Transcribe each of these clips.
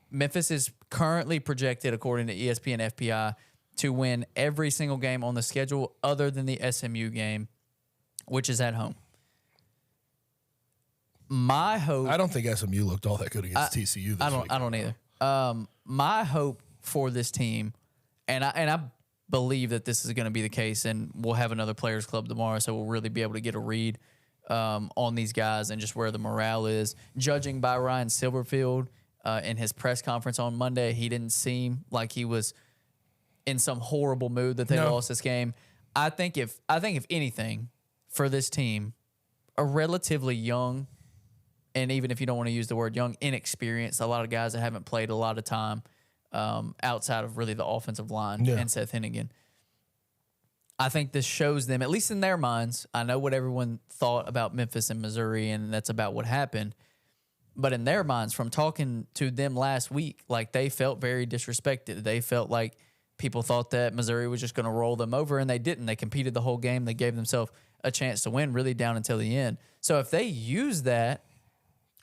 Memphis is currently projected, according to ESPN FPI, to win every single game on the schedule other than the SMU game, which is at home. My hope... I don't think SMU looked all that good against TCU this week. I don't either. My hope for this team, and I believe that this is going to be the case, and we'll have another players club tomorrow, so we'll really be able to get a read on these guys and just where the morale is. Judging by Ryan Silverfield in his press conference on Monday, he didn't seem like he was in some horrible mood that they lost this game. I think if anything, for this team, a relatively young, and even if you don't want to use the word young, inexperienced, a lot of guys that haven't played a lot of time outside of really the offensive line and Seth Hennigan. I think this shows them, at least in their minds, I know what everyone thought about Memphis and Missouri, and that's about what happened. But in their minds, from talking to them last week, like they felt very disrespected. They felt like people thought that Missouri was just going to roll them over, and they didn't. They competed the whole game. They gave themselves a chance to win really down until the end. So if they use that,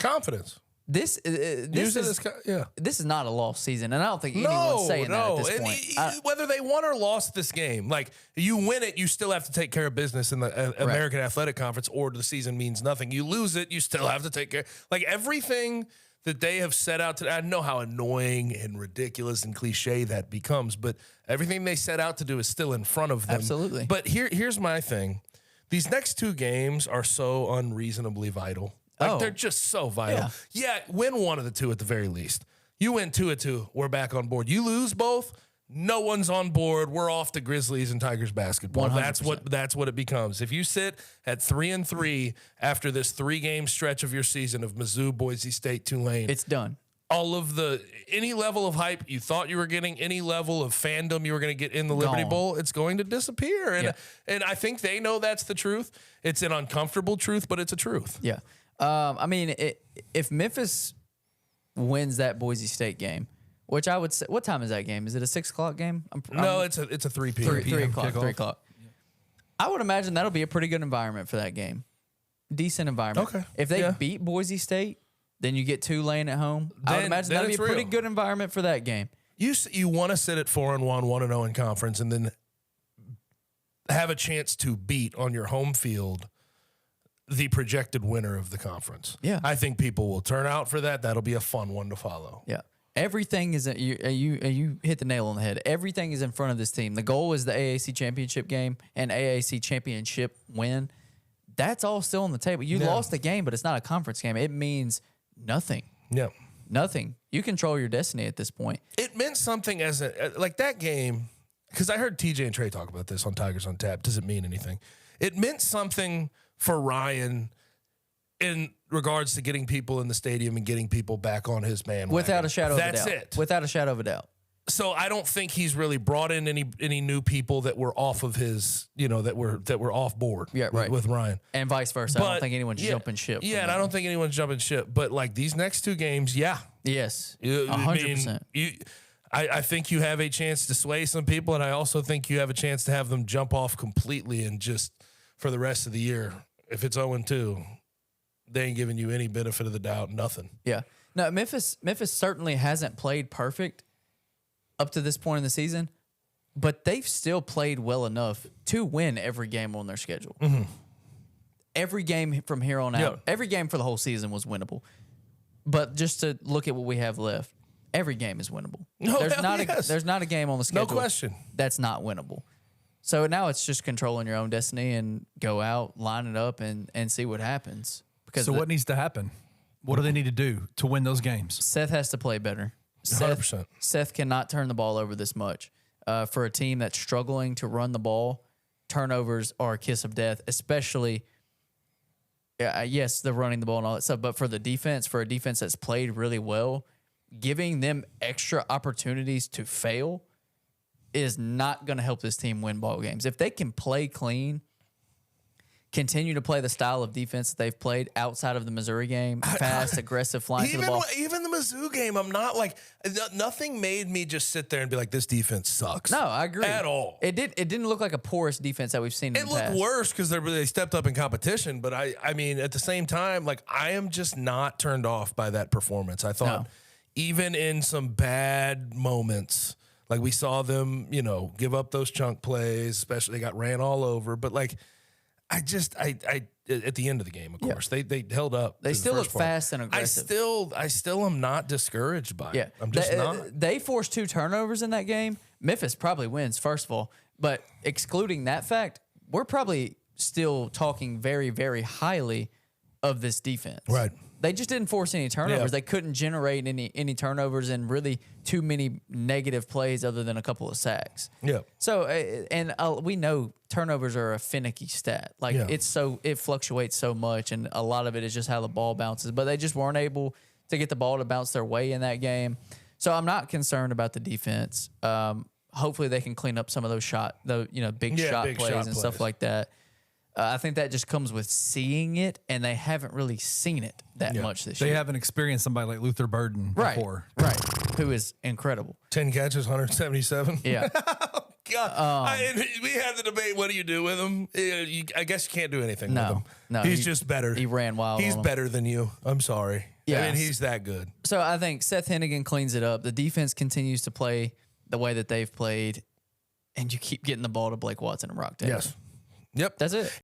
confidence. This is not a lost season, and I don't think anyone's saying that at this point. Whether they won or lost this game, like you win it, you still have to take care of business in the American Athletic Conference, or the season means nothing. You lose it, you still have to take care. Like everything that they have set out to, I know how annoying and ridiculous and cliche that becomes, but everything they set out to do is still in front of them. Absolutely. But here's my thing. These next two games are so unreasonably vital. Like, they're just so vital. Yeah, win one of the two at the very least. You win 2 of 2, we're back on board. You lose both, no one's on board. We're off to Grizzlies and Tigers basketball. 100%. That's what it becomes. If you sit at 3-3 after this 3-game stretch of your season of Mizzou, Boise State, Tulane, it's done. All of any level of hype you thought you were getting, any level of fandom you were going to get in the Liberty Bowl, it's going to disappear. And I think they know that's the truth. It's an uncomfortable truth, but it's a truth. Yeah. I mean, if Memphis wins that Boise State game, which I would say, what time is that game? Is it a 6 o'clock game? No, it's a 3 p.m. 3 o'clock. 3 o'clock. I would imagine that'll be a pretty good environment for that game. Decent environment. Okay. If they beat Boise State, then you get Tulane at home. I would imagine that'll be a pretty good environment for that game. You want to sit at 4-1, 1-0 in conference, and then have a chance to beat on your home field the projected winner of the conference. Yeah. I think people will turn out for that. That'll be a fun one to follow. Yeah. Everything is you hit the nail on the head. Everything is in front of this team. The goal is the AAC championship game and AAC championship win. That's all still on the table. You lost the game, but it's not a conference game. It means nothing. Yeah. Nothing. You control your destiny at this point. It meant something like that game, because I heard TJ and Trey talk about this on Tigers on Tap. Does it mean anything? It meant something for Ryan in regards to getting people in the stadium and getting people back on his bandwagon. Without a shadow of a doubt. That's it. Without a shadow of a doubt. So I don't think he's really brought in any new people that were off of his, that were off board with Ryan. And vice versa. I don't think anyone's jumping ship. Yeah, and I don't think anyone's jumping ship. But like these next two games, Yes. 100%. I think you have a chance to sway some people, and I also think you have a chance to have them jump off completely and just for the rest of the year. If it's 0-2, they ain't giving you any benefit of the doubt, nothing. Yeah. No, Memphis certainly hasn't played perfect up to this point in the season, but they've still played well enough to win every game on their schedule. Mm-hmm. Every game from here on out, every game for the whole season was winnable. But just to look at what we have left, every game is winnable. No, there's not a game on the schedule. No question. That's not winnable. So now it's just controlling your own destiny and go out, line it up, and see what happens. Because what needs to happen? What do they need to do to win those games? Seth has to play better. 100%. Seth cannot turn the ball over this much. For a team that's struggling to run the ball, turnovers are a kiss of death, especially, yes, they're running the ball and all that stuff, but for a defense that's played really well, giving them extra opportunities to fail is not going to help this team win ball games. If they can play clean, continue to play the style of defense that they've played outside of the Missouri game, fast, aggressive, flying to the ball. Even the Mizzou game, I'm not like, nothing made me just sit there and be like, this defense sucks. No, I agree. At all. It didn't look like a porous defense that we've seen in the past. It looked worse because they stepped up in competition, but I mean, at the same time, like, I am just not turned off by that performance. I thought even in some bad moments, like we saw them, give up those chunk plays, especially they got ran all over. But like, I at the end of the game, of course, they held up. They still look fast and aggressive. I still am not discouraged by it. I'm just not. They forced 2 turnovers in that game. Memphis probably wins, first of all. But excluding that fact, we're probably still talking very, very highly of this defense. Right. They just didn't force any turnovers. Yeah. They couldn't generate any turnovers and really too many negative plays other than a couple of sacks. Yeah. So, we know turnovers are a finicky stat. Like it fluctuates so much, and a lot of it is just how the ball bounces. But they just weren't able to get the ball to bounce their way in that game. So I'm not concerned about the defense. Hopefully they can clean up some of those big shot plays and stuff like that. I think that just comes with seeing it, and they haven't really seen it that much this year. They haven't experienced somebody like Luther Burden before. Right, who is incredible. 10 catches, 177. Yeah. God. We had the debate, what do you do with him? I guess you can't do anything with him. No, he's just better. He ran wild. He's better than you. I'm sorry. Yeah. I mean, he's that good. So I think Seth Hennigan cleans it up. The defense continues to play the way that they've played, and you keep getting the ball to Blake Watson and Rock Taylor. Yes. Yep. That's it.